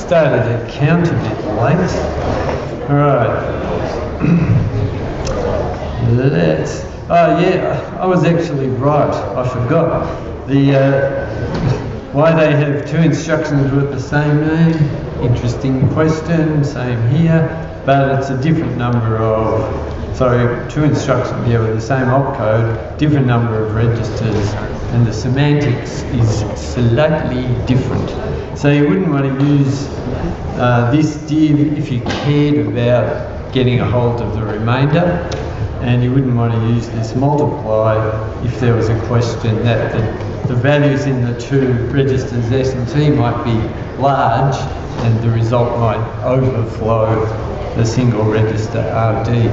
started to count a bit late. Alright. Oh yeah, I was actually right. I forgot. Why they have two instructions with the same name. Interesting question, same here. But it's a different number of, sorry, two instructions here with the same opcode, different number of registers, and the semantics is slightly different. So you wouldn't want to use this div if you cared about getting a hold of the remainder, and you wouldn't want to use this multiply if there was a question that the values in the two registers S and T might be large and the result might overflow the single register RD.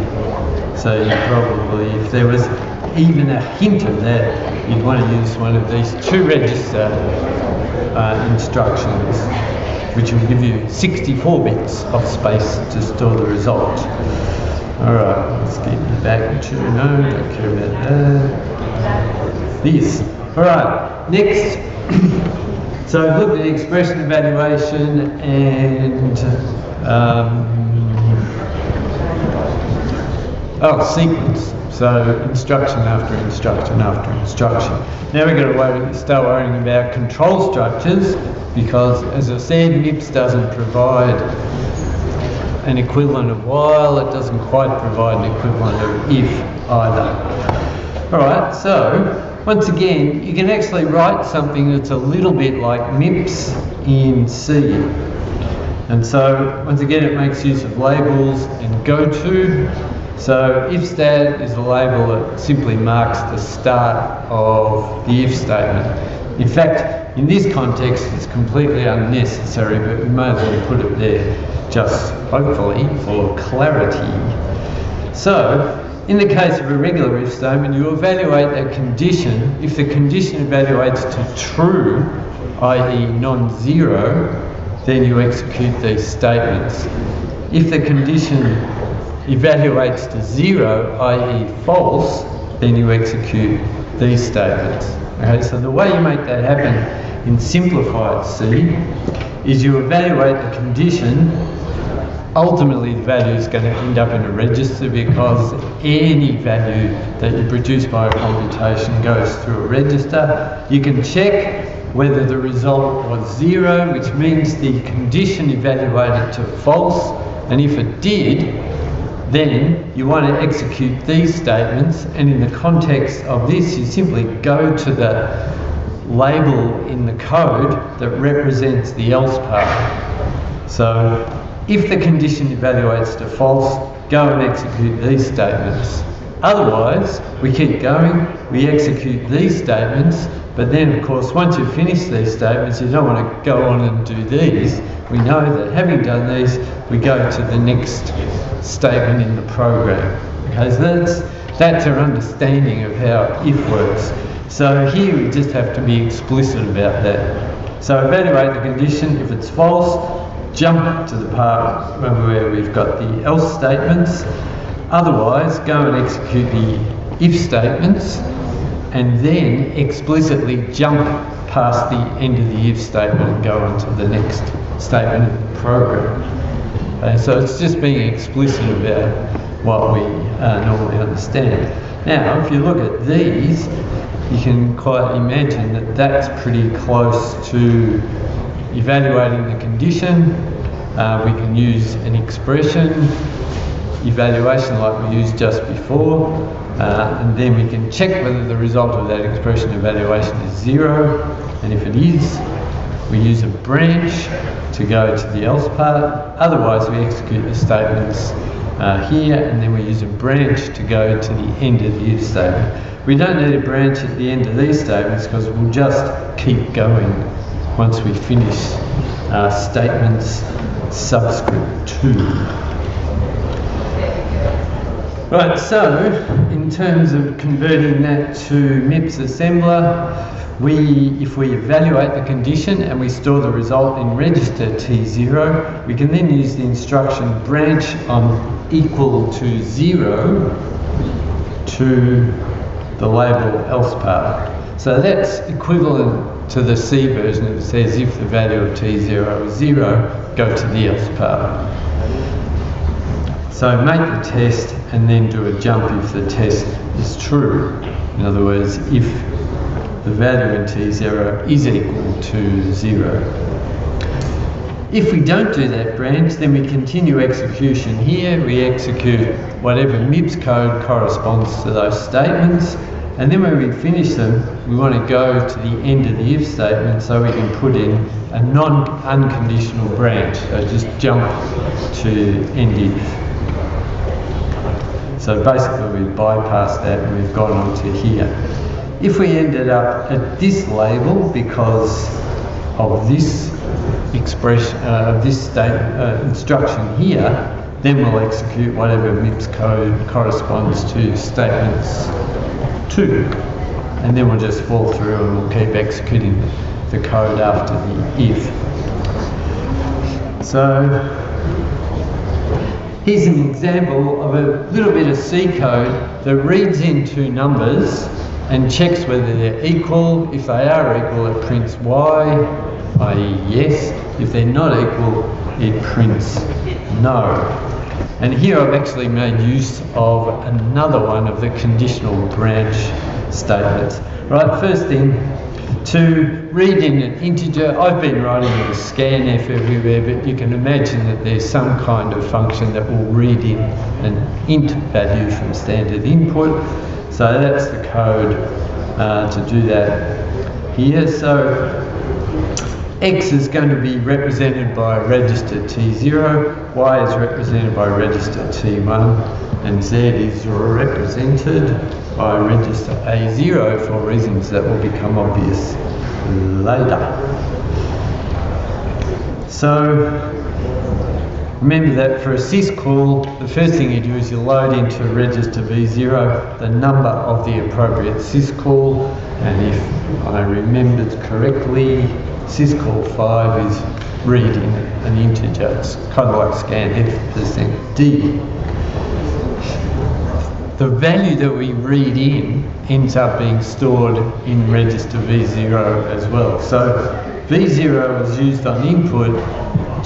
So you probably, if there was even a hint of that, you'd want to use one of these two register instructions, which will give you 64 bits of space to store the result. Alright, let's get back to, no, don't care about that. This. Alright, next. So I've looked at expression evaluation and sequence. So instruction after instruction after instruction. Now we've got to start worrying about control structures, because as I said, MIPS doesn't provide an equivalent of while, it doesn't quite provide an equivalent of if either. Alright, so once again, you can actually write something that's a little bit like MIPS in C. And so, once again, it makes use of labels and goto. So, if stat is a label that simply marks the start of the if statement. In fact, in this context, it's completely unnecessary, but we may as well put it there, just hopefully for clarity. So, in the case of a regular if statement, you evaluate a condition. If the condition evaluates to true, i.e. non-zero, then you execute these statements. If the condition evaluates to zero, i.e. false, then you execute these statements. Okay, so the way you make that happen in simplified C is you evaluate the condition. Ultimately, the value is going to end up in a register, because any value that you produce by a computation goes through a register. You can check whether the result was zero, which means the condition evaluated to false, and if it did, then you want to execute these statements, and in the context of this, you simply go to the label in the code that represents the else part. So, if the condition evaluates to false, go and execute these statements. Otherwise, we keep going, we execute these statements, but then of course once you've finished these statements, you don't want to go on and do these. We know that having done these, we go to the next statement in the program. Okay, so that's our understanding of how if works. So here we just have to be explicit about that. So evaluate the condition. If it's false, jump to the part where we've got the else statements. Otherwise, go and execute the if statements, and then explicitly jump past the end of the if statement and go on to the next statement of the program. Okay, so it's just being explicit about what we normally understand. Now, if you look at these, you can quite imagine that that's pretty close to evaluating the condition. We can use an expression evaluation like we used just before, and then we can check whether the result of that expression evaluation is zero, and if it is, we use a branch to go to the else part. Otherwise, we execute the statements here, and then we use a branch to go to the end of the if statement. We don't need a branch at the end of these statements, because we'll just keep going once we finish statements subscript 2. Right, so in terms of converting that to MIPS assembler, if we evaluate the condition and we store the result in register T0, we can then use the instruction branch on equal to 0 to the label else part. So that's equivalent to the C version, it says if the value of T0 is 0, go to the else part. So make the test and then do a jump if the test is true. In other words, if the value in T0 is equal to 0. If we don't do that branch, then we continue execution here. We execute whatever MIPS code corresponds to those statements. And then when we finish them, we want to go to the end of the if statement so we can put in a non-unconditional branch. So just jump to end if. So basically we've bypassed that and we've gone on to here. If we ended up at this label because of this expression, this instruction here, then we'll execute whatever MIPS code corresponds to statements 2. And then we'll just fall through and we'll keep executing the code after the if. So here's an example of a little bit of C code that reads in two numbers and checks whether they're equal. If they are equal, it prints Y, i.e. yes. If they're not equal, it prints no. And here I've actually made use of another one of the conditional branch statements. Right, first thing, to read in an integer, I've been writing with a scanf everywhere, but you can imagine that there's some kind of function that will read in an int value from standard input. So that's the code to do that here. So X is going to be represented by register T0, Y is represented by register T1, and Z is represented by register A0 for reasons that will become obvious later. So remember that for a syscall, the first thing you do is you load into register V0 the number of the appropriate syscall, and if I remembered correctly, syscall 5 is reading an integer. It's kind of like scanf%d. The value that we read in ends up being stored in register V0 as well. So V0 is used on input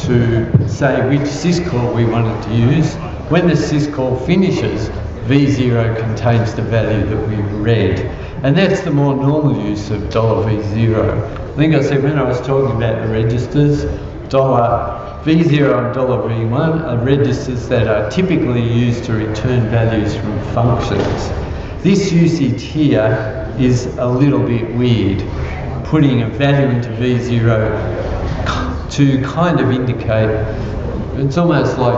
to say which syscall we wanted to use. When the syscall finishes, V0 contains the value that we read. And that's the more normal use of $V0. I think I said when I was talking about the registers, $V0 and $V1 are registers that are typically used to return values from functions. This usage here is a little bit weird, putting a value into V0 to kind of indicate, it's almost like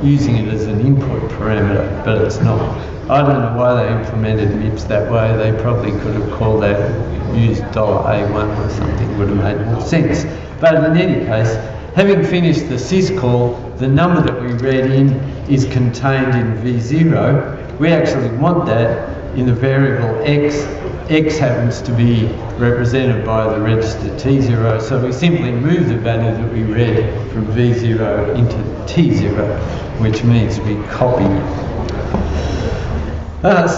using it as an input parameter, but it's not. I don't know why they implemented MIPS that way. They probably could have called that, used $A1 or something, would have made more sense. But in any case, having finished the syscall, the number that we read in is contained in V0. We actually want that in the variable X. X happens to be represented by the register T0, so we simply move the value that we read from V0 into T0, which means we copy.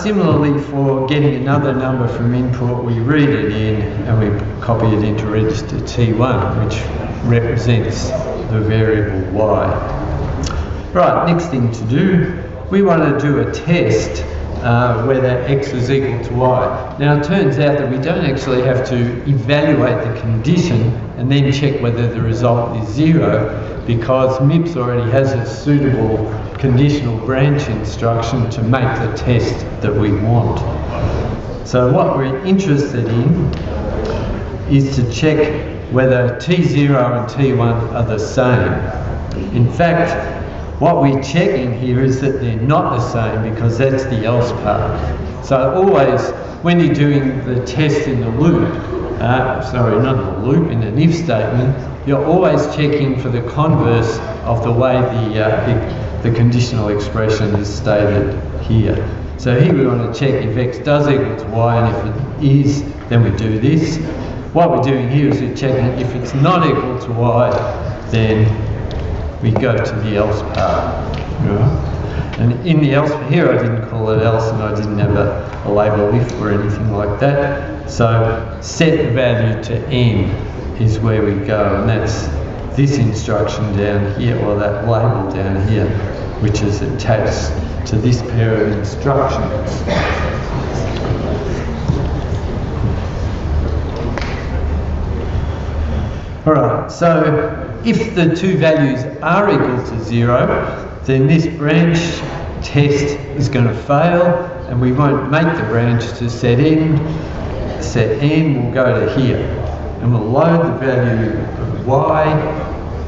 Similarly, for getting another number from input, we read it in and we copy it into register T1, which represents the variable Y. Right, next thing to do, we want to do a test whether X is equal to Y. Now it turns out that we don't actually have to evaluate the condition and then check whether the result is 0, because MIPS already has a suitable conditional branch instruction to make the test that we want. So what we're interested in is to check whether T0 and T1 are the same. In fact, what we're checking here is that they're not the same, because that's the else part. So always, when you're doing the test in the loop, sorry, not in the loop, in an if statement, you're always checking for the converse of the way the conditional expression is stated here. So here we want to check if X does equal to Y, and if it is, then we do this. What we're doing here is we're checking if it's not equal to Y, then we go to the else part. Right? And in the else here, I didn't call it else, and I didn't have a label if or anything like that. So set the value to n is where we go, and that's this instruction down here, or that label down here, which is attached to this pair of instructions. Alright, so if the two values are equal to 0, then this branch test is going to fail, and we won't make the branch to set n. Set n will go to here, and we'll load the value of y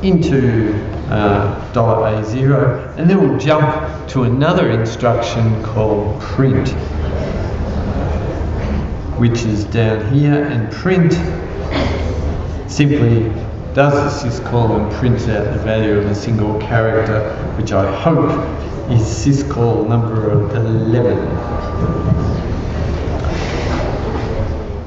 into $A0, and then we'll jump to another instruction called print, which is down here, and print simply does the syscall and prints out the value of a single character, which I hope is syscall number 11.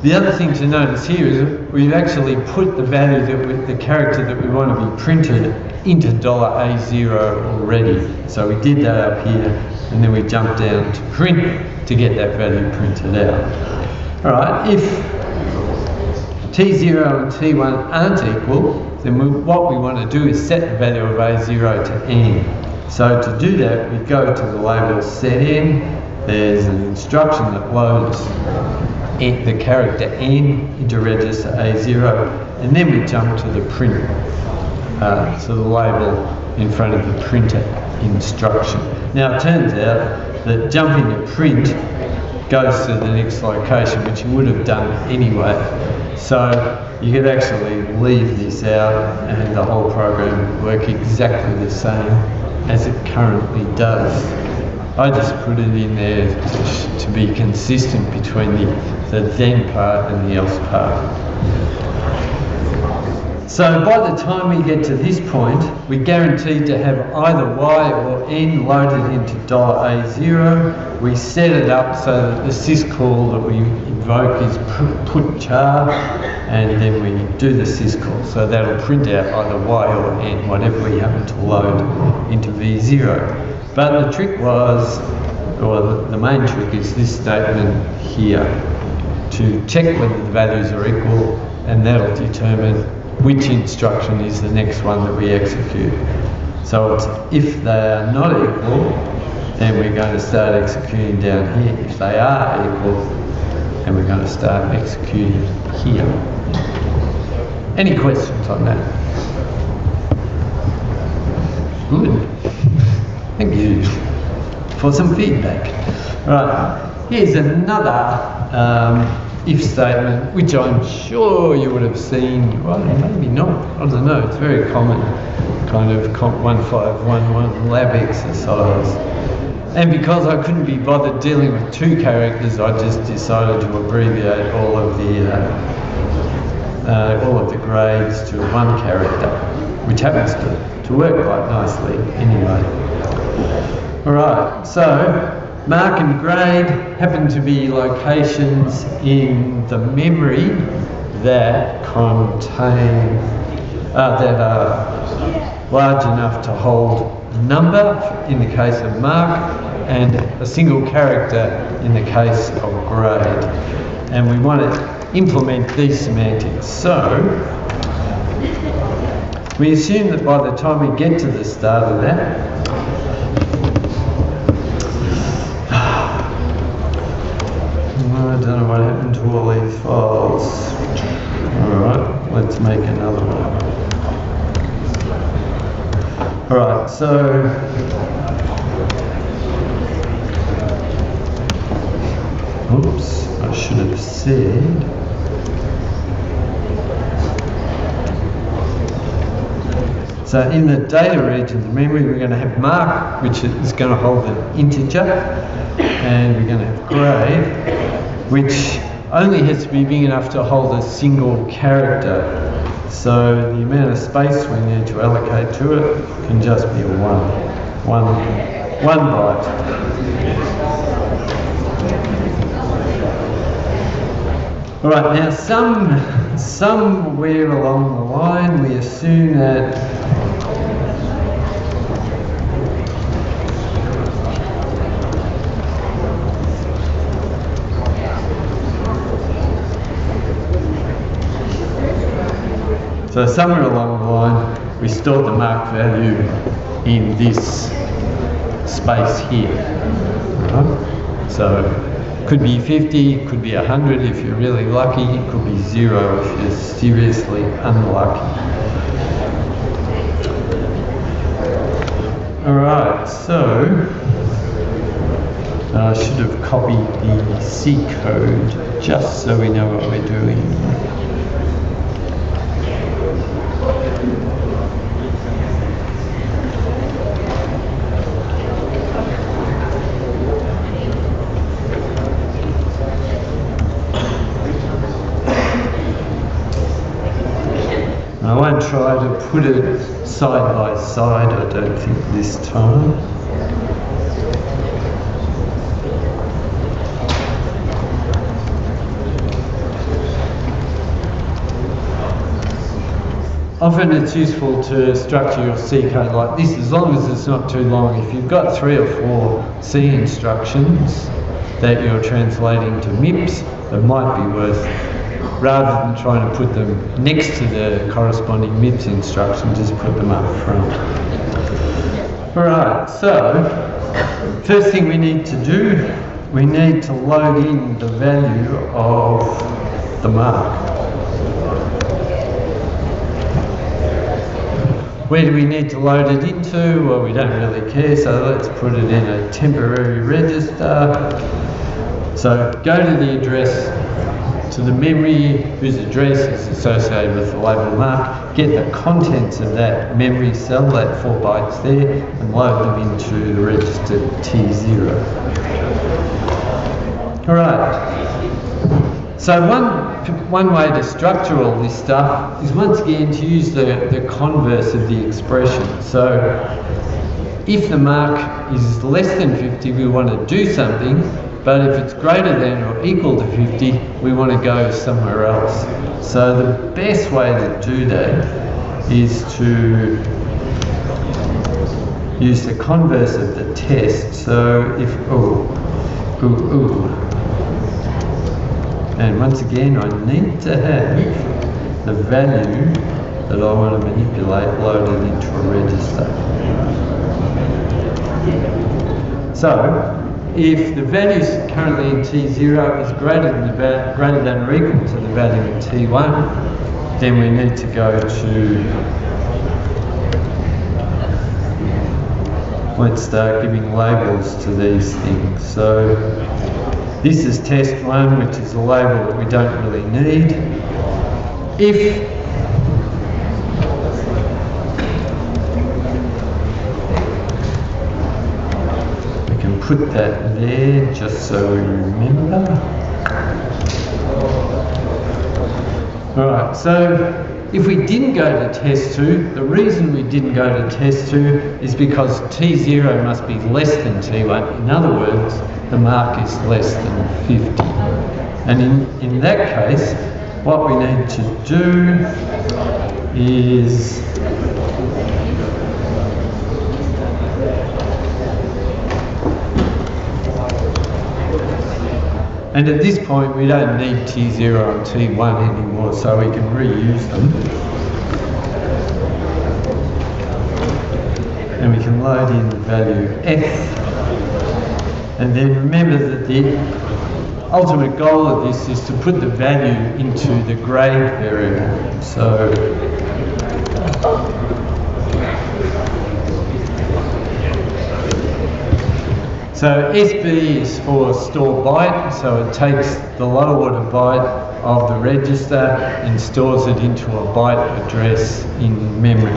The other thing to notice here is we've actually put the value the character that we want to be printed into $A0 already. So we did that up here, and then we jumped down to print to get that value printed out. Alright, if T0 and T1 aren't equal, then what we want to do is set the value of A0 to n. So to do that, we go to the label set n. There's an instruction that loads the character n into register A0, and then we jump to the print, so the label in front of the printer instruction. Now it turns out that jumping to print goes to the next location, which you would have done anyway. So you could actually leave this out and the whole program would work exactly the same as it currently does. I just put it in there to be consistent between the then part and the else part. So by the time we get to this point, we're guaranteed to have either y or n loaded into $A0. We set it up so that the syscall that we invoke is put char, and then we do the syscall. So that'll print out either y or n, whatever we happen to load into V0. But the trick was, or the main trick is this statement here, to check whether the values are equal, and that'll determine which instruction is the next one that we execute. So it's if they are not equal, then we're going to start executing down here. If they are equal, then we're going to start executing here. Any questions on that? Good. Thank you for some feedback. Right, here's another if statement, which I'm sure you would have seen, well, maybe not, I don't know, it's very common, kind of COMP1521 lab exercise. And because I couldn't be bothered dealing with two characters, I just decided to abbreviate all of the grades to one character, which happens to work quite nicely anyway. Alright, so mark and grade happen to be locations in the memory that contain, that are large enough to hold a number in the case of mark and a single character in the case of grade. And we want to implement these semantics. So we assume that by the time we get to the start of that, I don't know what happened to all these files. Alright, let's make another one. Alright, so oops, I should have said so in the data region of the memory we're going to have mark, which is going to hold an integer, and we're going to have grade, which only has to be big enough to hold a single character. So the amount of space we need to allocate to it can just be a one byte. All right, now somewhere along the line we assume that So somewhere along the line, we stored the mark value in this space here. Right? So could be 50, could be 100 if you're really lucky, it could be 0 if you're seriously unlucky. Alright, so I should have copied the C code just so we know what we're doing. I won't try to put it side by side, I don't think this time. Often it's useful to structure your C code like this, as long as it's not too long. If you've got 3 or 4 C instructions that you're translating to MIPS, it might be worth, rather than trying to put them next to the corresponding MIPS instruction, just put them up front. Alright, so first thing we need to do, we need to load in the value of the mark. Where do we need to load it into? Well, we don't really care, so let's put it in a temporary register. So go to the address, to the memory whose address is associated with the label mark, get the contents of that memory cell, that 4 bytes there, and load them into the register T0. Alright, so one way to structure all this stuff is once again to use the converse of the expression. So if the mark is less than 50, we want to do something, but if it's greater than or equal to 50, we want to go somewhere else. So the best way to do that is to use the converse of the test. So if, and once again I need to have the value that I want to manipulate loaded into a register. So if the value currently in T0 is greater than or equal to the value in T1, then we need to go to, let's start giving labels to these things. So this is test 1, which is a label that we don't really need. If put that there just so we remember. Alright, so if we didn't go to test 2, the reason we didn't go to test 2 is because T0 must be less than T1. In other words, the mark is less than 50. And in that case, what we need to do is and at this point we don't need T0 and T1 anymore, so we can reuse them. And we can load in the value F. And then remember that the ultimate goal of this is to put the value into the grade variable. So SB is for store byte, so it takes the low order byte of the register and stores it into a byte address in memory.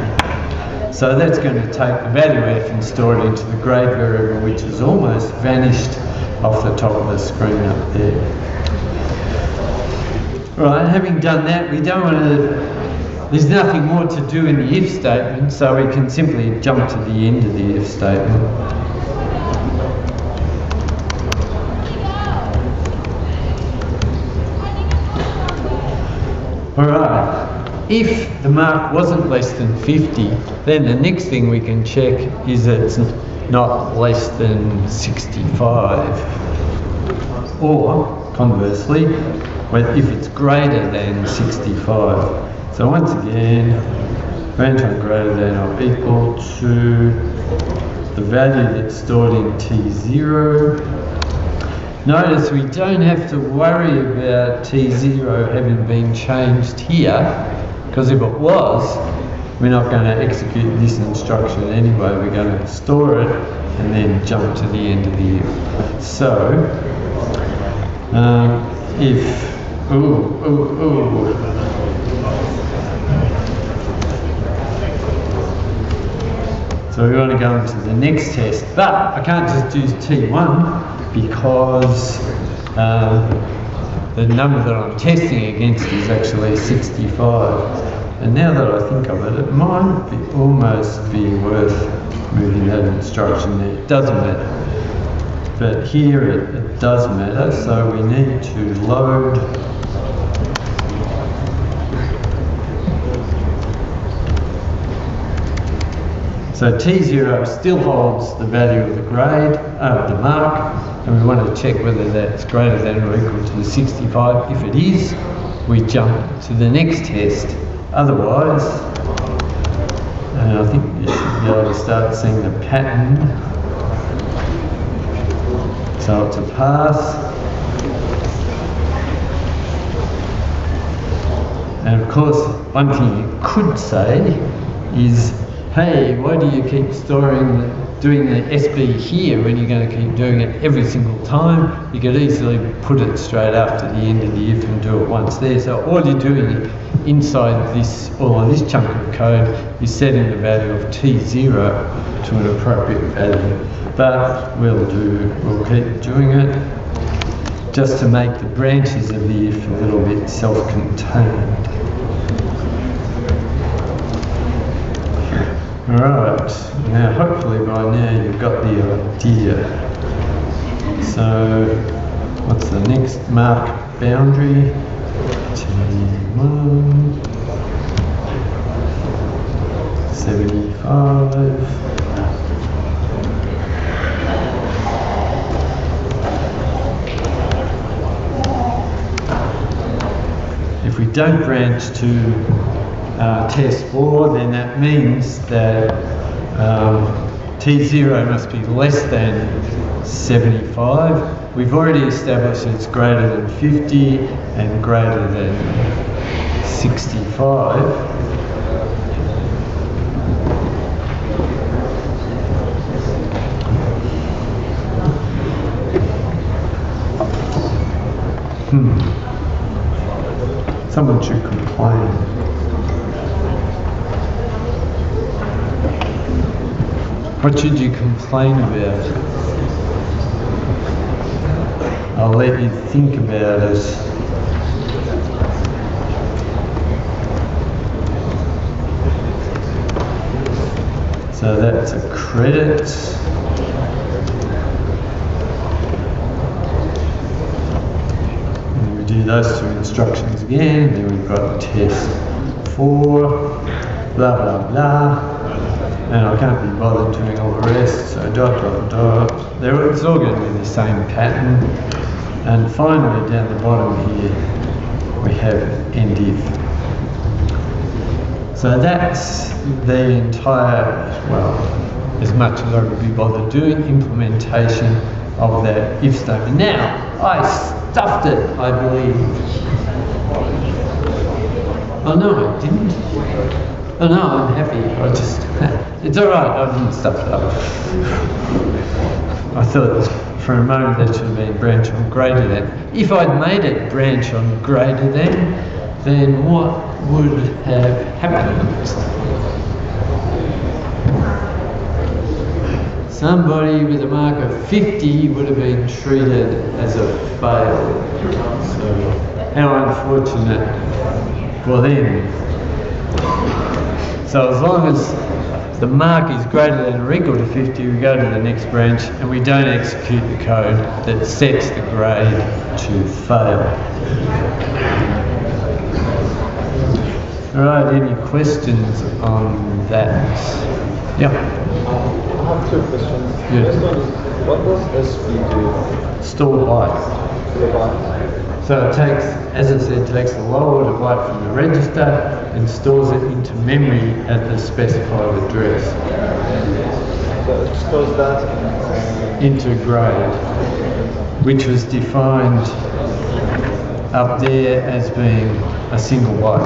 So that's going to take the value F and store it into the grade variable, which has almost vanished off the top of the screen up there. Right, having done that, we don't want to, there's nothing more to do in the if statement, so we can simply jump to the end of the if statement. Alright, if the mark wasn't less than 50, then the next thing we can check is it's not less than 65. Or, conversely, if it's greater than 65. So once again, branch on greater than or equal to the value that's stored in T0. Notice we don't have to worry about T0 having been changed here, because if it was, we're not going to execute this instruction anyway. We're going to store it and then jump to the end of the if. So, if, So we want to go into the next test, but I can't just use T1 because the number that I'm testing against is actually 65. And now that I think of it, it might almost be worth moving that instruction there. It doesn't matter. But here it does matter, so we need to load So T0 still holds the value of the grade, the mark, and we want to check whether that's greater than or equal to the 65. If it is, we jump to the next test. Otherwise, and I think you should be able to start seeing the pattern. So it's a pass. And of course, one thing you could say is, hey, why do you keep doing the SB here when you're going to keep doing it every single time? You could easily put it straight after the end of the if and do it once there. So all you're doing inside this, all of this chunk of code, is setting the value of T0 to an appropriate value. But we'll keep doing it just to make the branches of the if a little bit self-contained. Alright, now hopefully by now you've got the idea. So, what's the next mark boundary? T1, 75. If we don't branch to test 4, then that means that T0 must be less than 75. We've already established it's greater than 50 and greater than 65. Someone should complain. What should you complain about? I'll let you think about it. So that's a credit. And we do those two instructions again, then we've got test 4, blah blah blah. And I can't be bothered doing all the rest, so dot dot dot. It's all going to be the same pattern. And finally, down the bottom here, we have end if. So that's the entire, well, as much as I would be bothered doing, implementation of that if statement. Now, I stuffed it, I believe. Oh no, I didn't. Oh no, I'm happy. It's alright, I didn't stuff it up. I thought for a moment that should have been branch on greater than. If I'd made it branch on greater than, then what would have happened? Somebody with a mark of 50 would have been treated as a fail. So, how unfortunate for them. So as long as the mark is greater than or equal to 50, we go to the next branch and we don't execute the code that sets the grade to fail. Alright, any questions on that? Yeah. I have 2 questions. Yeah. First one is, what does SB do? Store byte. So it takes, as I said, takes the low order byte from the register and stores it into memory at the specified address. So it stores that into grade, which was defined up there as being a single byte.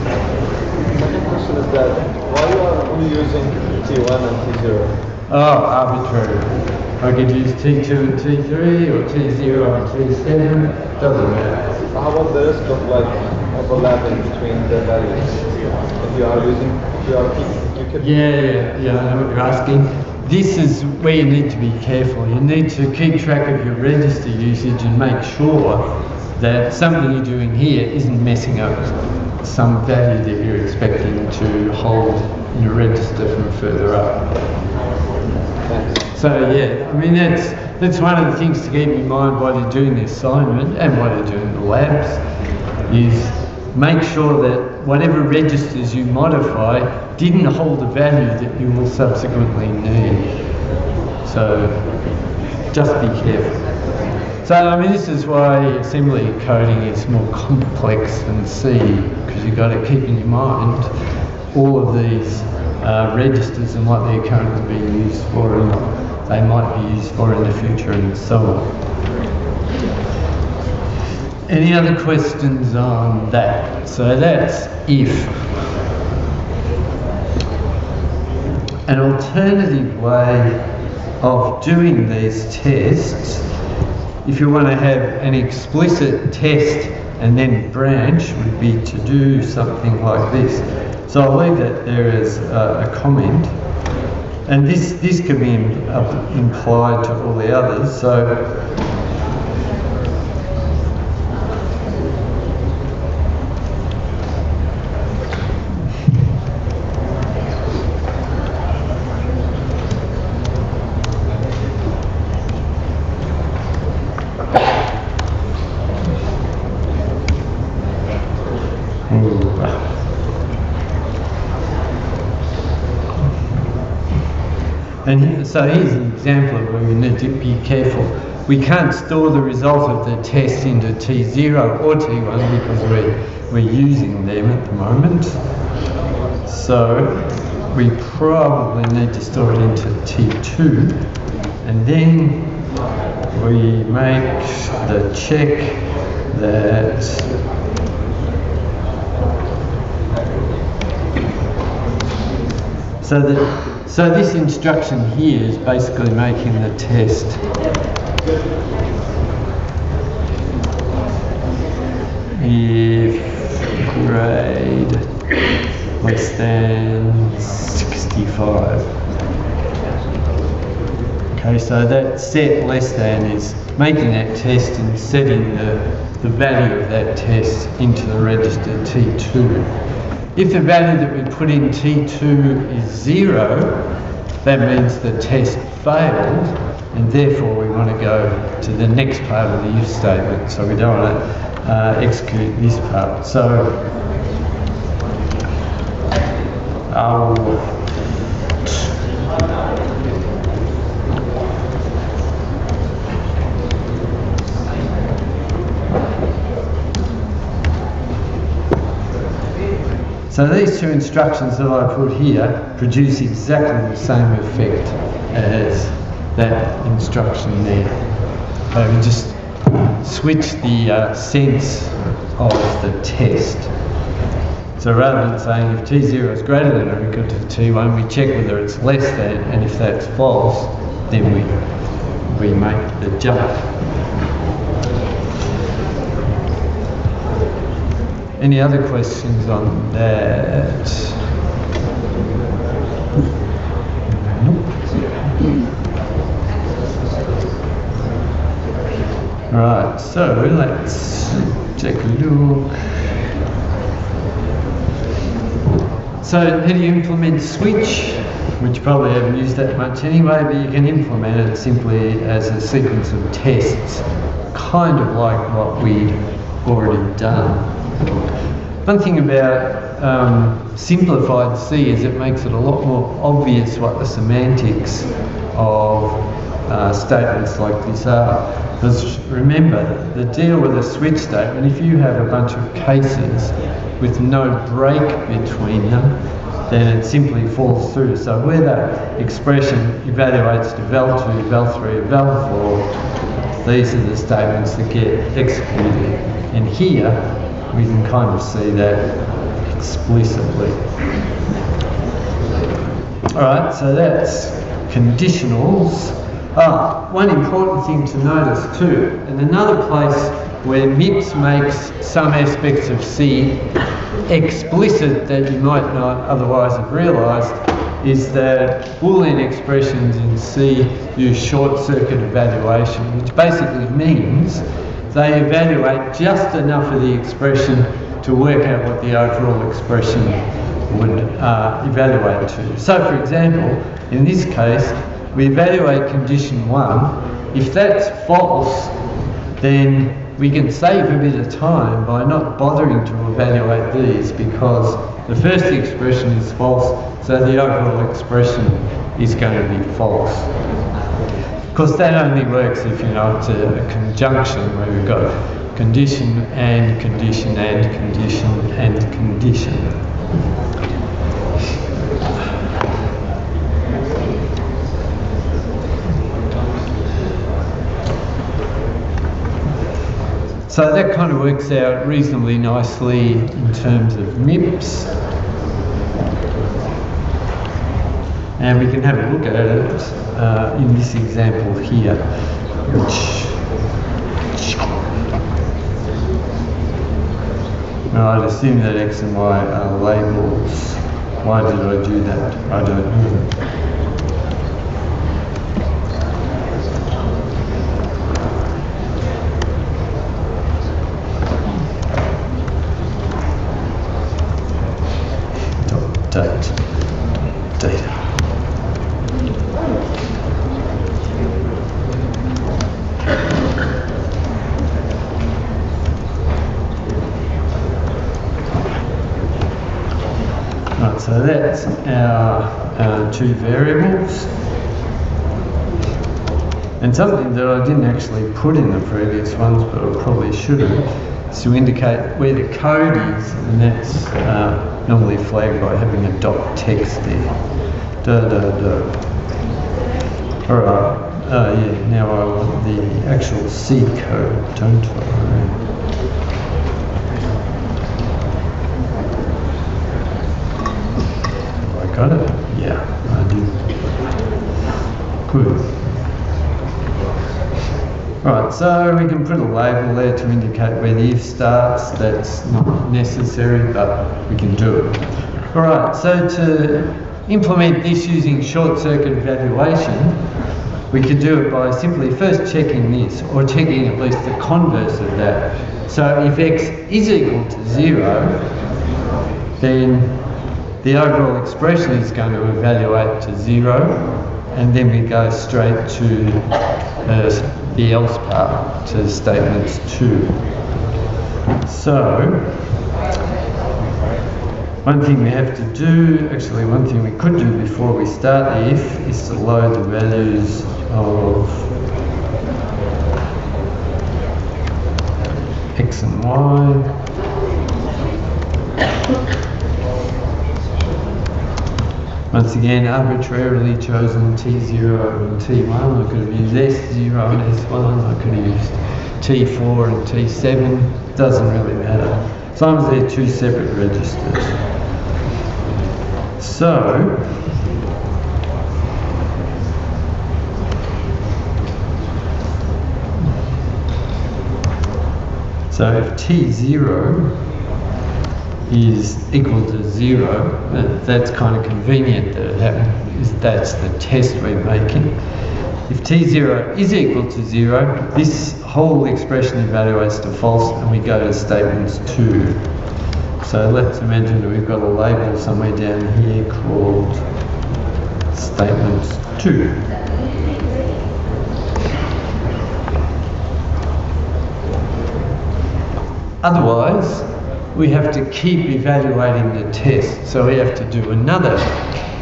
The second question is that why you are only using T1 and T0? Oh, arbitrary. I could use T2 and T3 or T0 and T7, doesn't matter. How about the risk of like overlapping between the values? If you are using QRP, you can... Yeah, I know what you're asking. This is where you need to be careful. You need to keep track of your register usage and make sure that something you're doing here isn't messing up some value that you're expecting to hold in a register from further up. So yeah, I mean that's one of the things to keep in mind while you're doing the assignment and while you're doing the labs, is make sure that whatever registers you modify didn't hold a value that you will subsequently need. So just be careful. So I mean this is why assembly coding is more complex than C, because you've got to keep in your mind all of these registers and what they're currently being used for and what they might be used for in the future and so on. Any other questions on that? So that's if. An alternative way of doing these tests, if you want to have an explicit test and then branch, would be to do something like this. So I'll leave that there as a comment. And this can be implied to all the others. So and so here's an example of where we need to be careful. We can't store the result of the test into T0 or T1 because we're using them at the moment. So we probably need to store it into T2, and then we make the check that so this instruction here is basically making the test if grade less than 65. Okay, so that set less than is making that test and setting the value of that test into the register T2. If the value that we put in T2 is 0, that means the test failed, and therefore we want to go to the next part of the if statement, so we don't want to execute this part. So So these two instructions that I put here produce exactly the same effect as that instruction there. We just switch the sense of the test. So rather than saying if T0 is greater than or equal to T1, we check whether it's less than, and if that's false, then we make the jump. Any other questions on that? Nope. Right, so let's take a look. So how do you implement switch? Which you probably haven't used that much anyway, but you can implement it simply as a sequence of tests, kind of like what we'd already done. One thing about simplified C is it makes it a lot more obvious what the semantics of statements like this are. Because remember, the deal with a switch statement, if you have a bunch of cases with no break between them, then it simply falls through. So where that expression evaluates to val2, val3, val4, these are the statements that get executed. And here, we can kind of see that explicitly. Alright, so that's conditionals. One important thing to notice too, and another place where MIPS makes some aspects of C explicit that you might not otherwise have realised, is that Boolean expressions in C use short-circuit evaluation, which basically means they evaluate just enough of the expression to work out what the overall expression would evaluate to. So for example, in this case, we evaluate condition 1. If that's false, then we can save a bit of time by not bothering to evaluate these, because the first expression is false, so the overall expression is going to be false. Of course, that only works if you know it's a conjunction where we've got condition and condition and condition and condition. So that kind of works out reasonably nicely in terms of MIPS. And we can have a look at it in this example here, now I'd assume that X and Y are labels. Why did I do that? I don't know. Data. Right, so that's our two variables. And something that I didn't actually put in the previous ones, but I probably should have, is to indicate where the code is, and that's normally flagged by having a dot text there. Alright, yeah, now I want the actual C code, don't I? I got it? Yeah, I did. Good. Right, so we can put a label there to indicate where the if starts. That's not necessary, but we can do it. Alright, so to implement this using short-circuit evaluation, we could do it by simply first checking this, or checking at least the converse of that. So if X is equal to 0, then the overall expression is going to evaluate to 0, and then we go straight to the else part, to statements 2. So, one thing we have to do, actually one thing we could do before we start the if, is to load the values of X and Y. Once again, arbitrarily chosen T0 and T1. I could have used S0 and S1, I could have used T4 and T7, doesn't really matter, as long as they're two separate registers. So, if T0 is equal to 0, that's kind of convenient that it happened, that's the test we're making. If T0 is equal to 0, this whole expression evaluates to false, and we go to statements 2. So let's imagine that we've got a label somewhere down here called statements 2. Otherwise, we have to keep evaluating the test, so we have to do another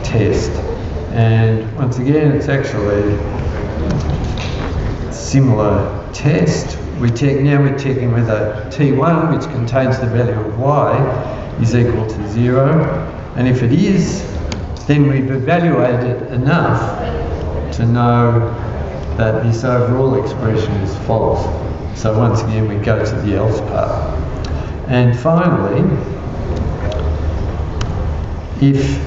test, and once again it's actually similar test. Now we're checking whether T1, which contains the value of y, is equal to 0. And if it is, then we've evaluated enough to know that this overall expression is false. So once again, we go to the else part. And finally, if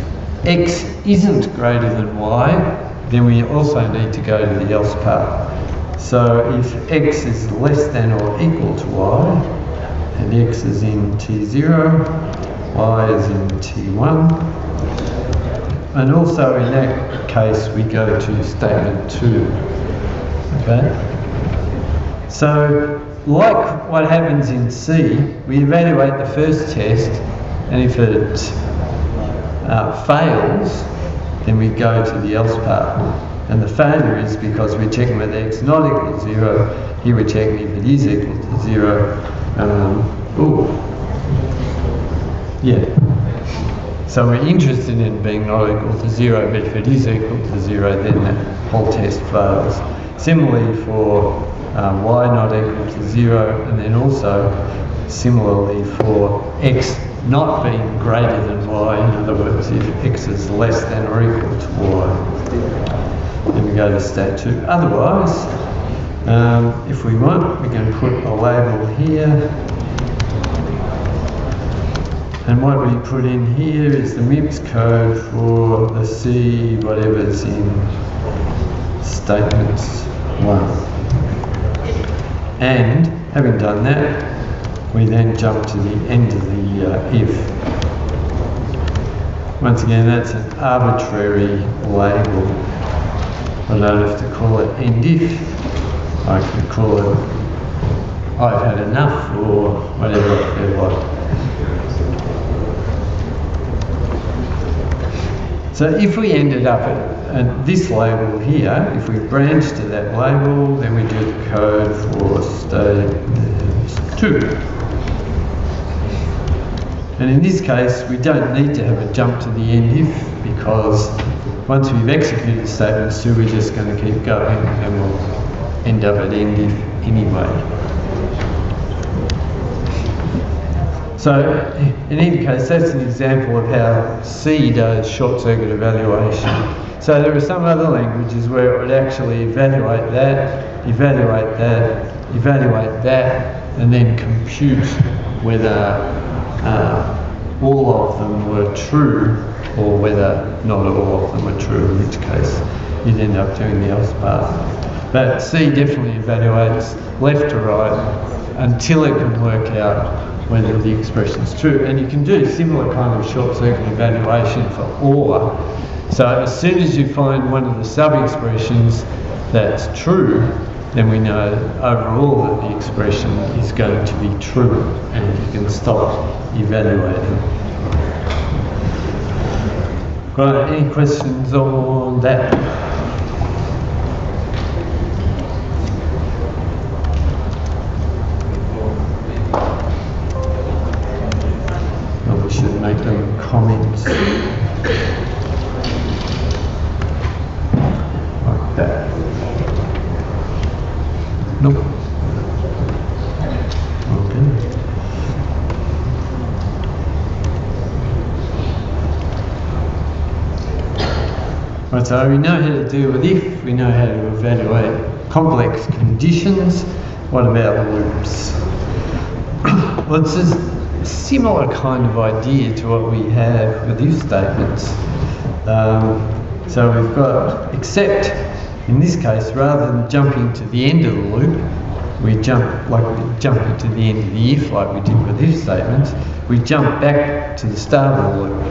x isn't greater than y, then we also need to go to the else part. So if x is less than or equal to y, and x is in T0, y is in T1, and also in that case we go to statement 2. Okay? So like what happens in C, we evaluate the first test, and if it fails, then we go to the else part. And the failure is because we're checking whether x is not equal to 0. Here we're checking if it is equal to 0. So we're interested in being not equal to 0, but if it is equal to 0, then that whole test fails. Similarly for y not equal to 0, and then also similarly for x not being greater than y, in other words, if x is less than or equal to y. Then we go to state 2. Otherwise, if we want, we can put a label here. And what we put in here is the MIPS code for the C whatever's in statements 1. And having done that, we then jump to the end of the if. Once again, that's an arbitrary label. I don't have to call it end if. I can call it I've had enough or whatever I feel like. So if we ended up at this label here, if we branch to that label, then we do the code for statement 2. And in this case, we don't need to have a jump to the end if, because once we've executed statements 2, we're just going to keep going and we'll end up at end if anyway. So in any case, that's an example of how C does short circuit evaluation. So there are some other languages where it would actually evaluate that, evaluate that, evaluate that, and then compute whether all of them were true or whether not all of them were true, in which case you'd end up doing the else part. But C definitely evaluates left to right until it can work out whether the expression's true. And you can do similar kind of short circuit evaluation for OR. So as soon as you find one of the sub-expressions that's true, then we know overall that the expression is going to be true, and you can stop evaluating. Right, any questions on that? Well, we should make them comments like that. Nope. Okay. Right, so we know how to deal with if, we know how to evaluate complex conditions. What about loops? Well, it's a similar kind of idea to what we have with if statements. So we've got, except in this case, rather than jumping to the end of the loop, we jump jumping to the end of the if like we did with if statements, we jump back to the start of the loop.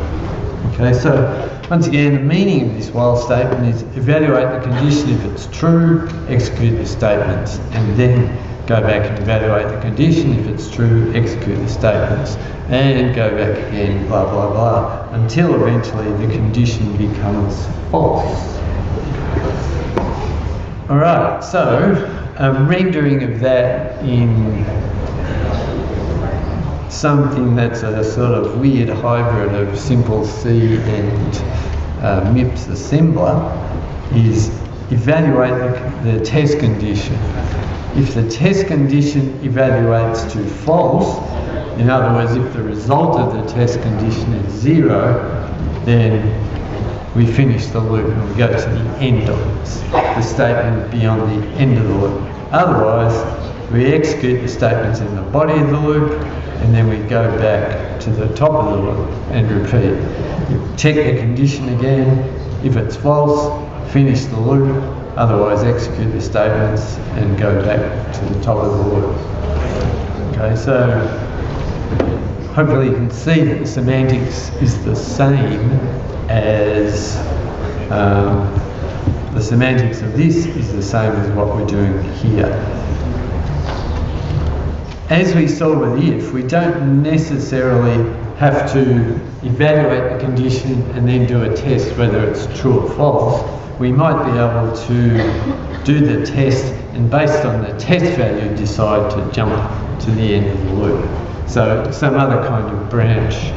Okay, so once again, the meaning of this while statement is evaluate the condition if it's true, execute the statements, and then go back and evaluate the condition if it's true, execute the statements, and go back again, blah, blah, blah, until eventually the condition becomes false. Alright, so a rendering of that in something that's a sort of weird hybrid of simple C and MIPS assembler is evaluate the test condition. If the test condition evaluates to false, in other words, if the result of the test condition is 0, then we finish the loop and we go to the end of it. The statement would be on the end of the loop. Otherwise, we execute the statements in the body of the loop, and then we go back to the top of the loop and repeat. We check the condition again. If it's false, finish the loop. Otherwise, execute the statements and go back to the top of the loop. Okay, so hopefully you can see that the semantics is the same as the semantics of this is the same as what we're doing here. As we saw with if, we don't necessarily have to evaluate the condition and then do a test whether it's true or false. We might be able to do the test and based on the test value decide to jump to the end of the loop. So some other kind of branch,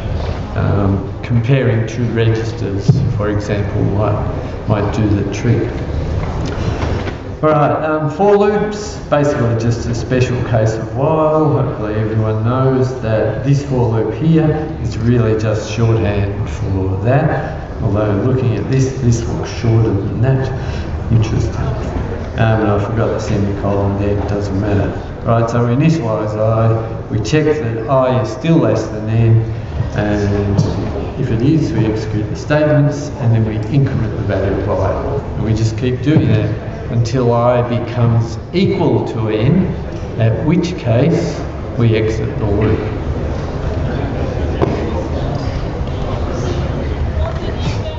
comparing two registers, for example, might do the trick. Alright, for loops, basically just a special case of while. Hopefully everyone knows that this for loop here is really just shorthand for that. Although looking at this looks shorter than that. Interesting. And I forgot the semicolon there, it doesn't matter. Right, so we initialize I, we check that I is still less than n, and if it is, we execute the statements, and then we increment the value of I. And we just keep doing that until I becomes equal to n, at which case we exit the loop.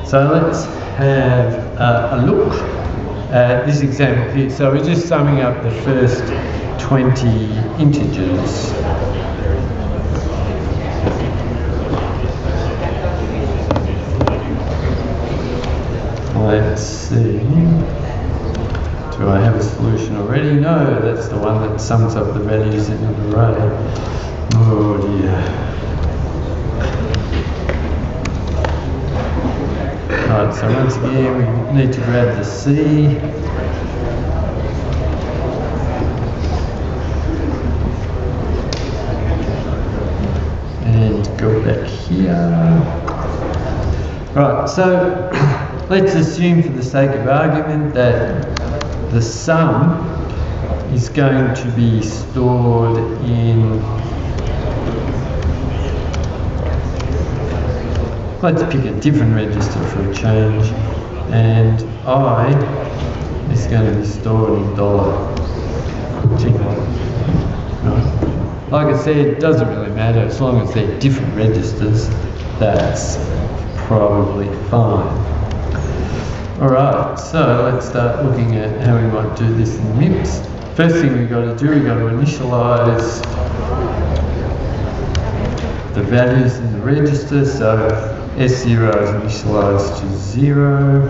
So let's have a look at this example here. So we're just summing up the first 20 integers. Let's see. Do I have a solution already? No, that's the one that sums up the values in an array. Oh dear. Right, so once again we need to grab the C. And go back here. Right, so let's assume for the sake of argument that the sum is going to be stored in, let's pick a different register for a change, and I is going to be stored in $T1. Right. Like I said, it doesn't really matter as long as they're different registers, that's probably fine. Alright, so let's start looking at how we might do this in MIPS. First thing we've got to do, we've got to initialize the values in the register. So S0 is initialized to 0.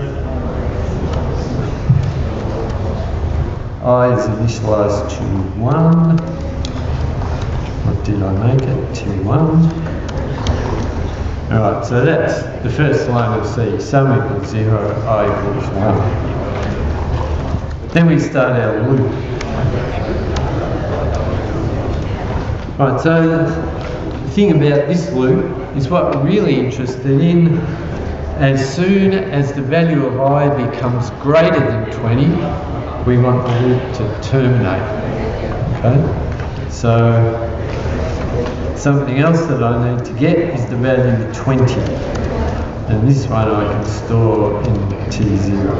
I is initialized to 1. What did I make it? To 1. Alright, so that's the first line of C. Sum equals 0, I equals 1. Then we start our loop. Right, so the thing about this loop is what we're really interested in. As soon as the value of I becomes greater than 20, we want the loop to terminate. Okay? So something else that I need to get is the value of 20. And this one I can store in T0.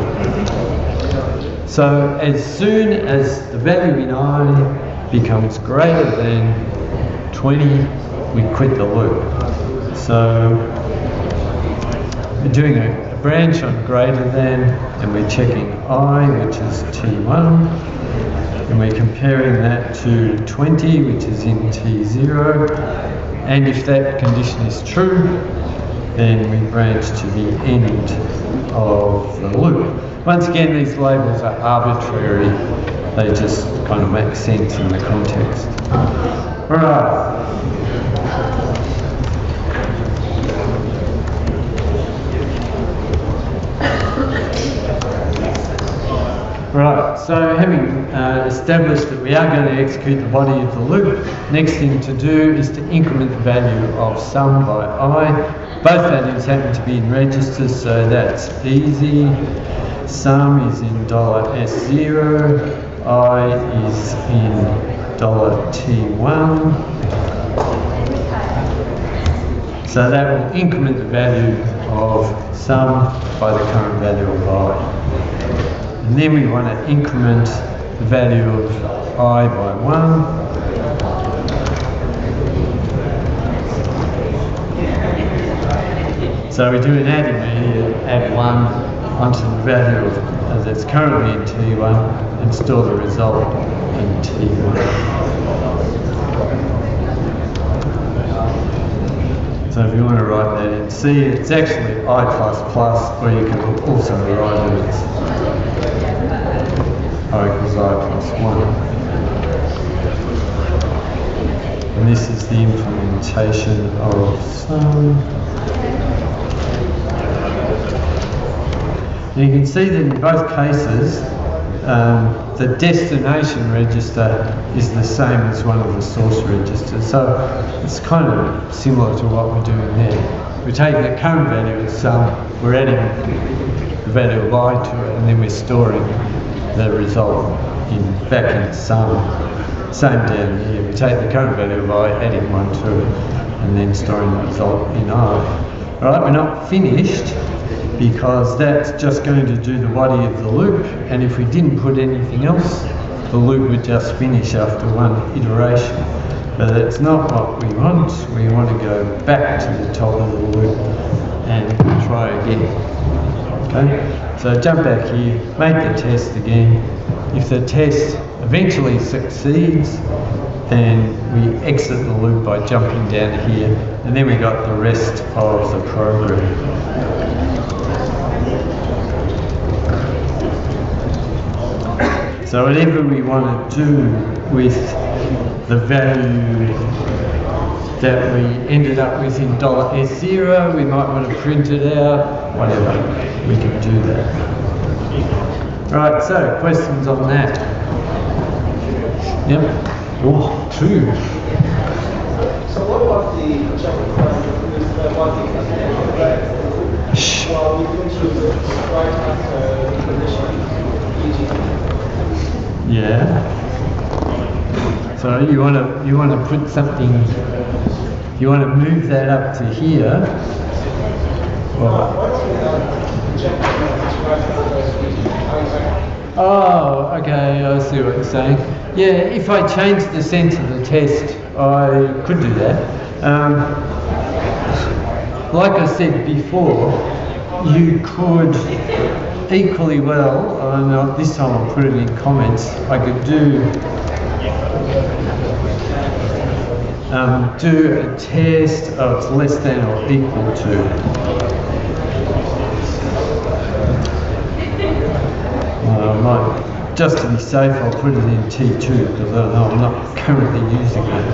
So as soon as the value in I becomes greater than 20, we quit the loop. So we're doing a branch on greater than, and we're checking I, which is T1, and we're comparing that to 20, which is in T0, and if that condition is true, then we branch to the end of the loop. Once again, these labels are arbitrary, they just kind of make sense in the context. Alright. so having established that we are going to execute the body of the loop, next thing to do is to increment the value of sum by I. Both values happen to be in registers, so that's easy. Sum is in $S0, I is in $T1. So that will increment the value of sum by the current value of I. And then we want to increment the value of I by 1. So we do an adding here, add 1 onto the value that's currently in T1 and store the result in T1. So if you want to write that in C, it's actually I++, or you can also write it as I equals I+1. And this is the implementation of sum. And you can see that in both cases, the destination register is the same as one of the source registers. So it's kind of similar to what we're doing there. We're taking the current value of sum, we're adding the value of I to it, and then we're storing the result back in sum. Same down here. We take the current value of I, adding 1 to it, and then storing the result in I. Alright, we're not finished, because that's just going to do the body of the loop, and if we didn't put anything else, the loop would just finish after one iteration. But that's not what we want. We want to go back to the top of the loop and try again. Okay, so jump back here, make the test again. If the test eventually succeeds, then we exit the loop by jumping down here, and then we got the rest of the program. So whatever we want to do with the value that we ended up with in $S0, we might want to print it out, whatever, we can do that. Right, so questions on that? Yep. Oh, 2. So what about the well, we can choose right after condition, e.g. Yeah. So you want to put something. You want to move that up to here. Oh, okay. I see what you're saying. Yeah, if I change the sense of the test, I could do that. Like I said before, you could equally well, this time I'll put it in comments, I could do a test of it's less than or equal to. Just to be safe, I'll put it in T2 because I know I'm not currently using it.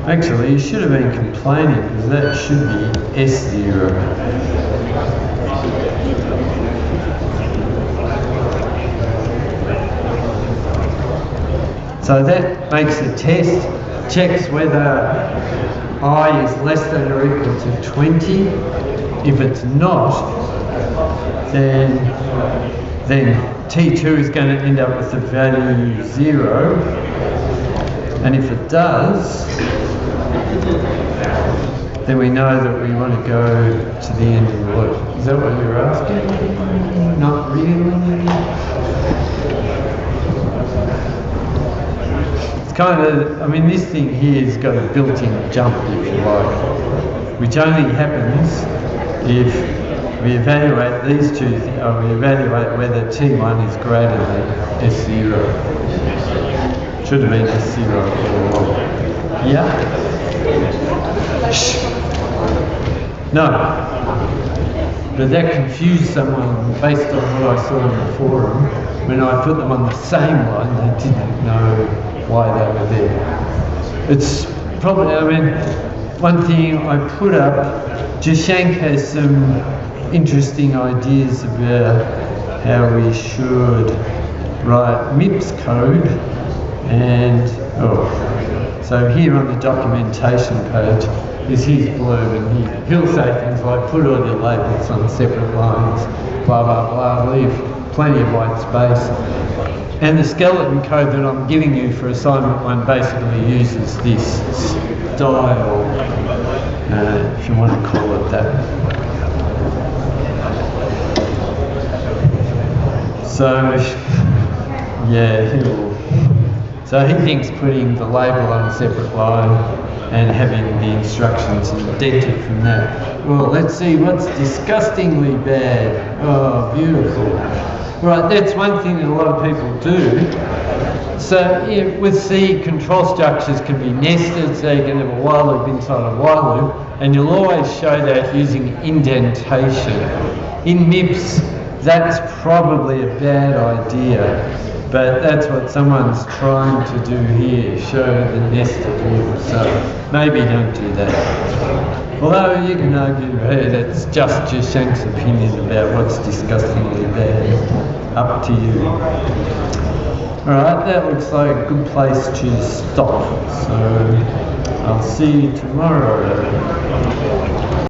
Actually, you should have been complaining because that should be S0. So that makes a test, checks whether I is less than or equal to 20. If it's not, then T2 is going to end up with the value 0. And if it does, then we know that we want to go to the end of the loop. Is that what you're asking? Not really. It's kind of, I mean, this thing here has got a built-in jump, if you like, which only happens if we evaluate these two things, or we evaluate whether T1 is greater than S0. Should have been S0 all along. Yeah? Shh. No. But that confused someone based on what I saw in the forum. When I put them on the same line, they didn't know why they were there. It's probably, I mean, one thing I put up, Jashank has some interesting ideas about how we should write MIPS code. And so here on the documentation page is his blurb, and he'll say things like put all your labels on separate lines, blah blah blah, leave plenty of white space. And the skeleton code that I'm giving you for assignment 1 basically uses this style, if you want to call it that. So, yeah, so he thinks putting the label on a separate line and having the instructions indented from that. Well, let's see what's disgustingly bad. Oh, beautiful. Right, that's one thing that a lot of people do. So with C, control structures can be nested, so you can have a while loop inside a while loop, and you'll always show that using indentation. In MIPS, that's probably a bad idea, but that's what someone's trying to do here, show the nested loop, so maybe don't do that. Although you can argue, hey, that's just Jashank's opinion about what's disgustingly bad. Up to you. Alright, that looks like a good place to stop. So I'll see you tomorrow.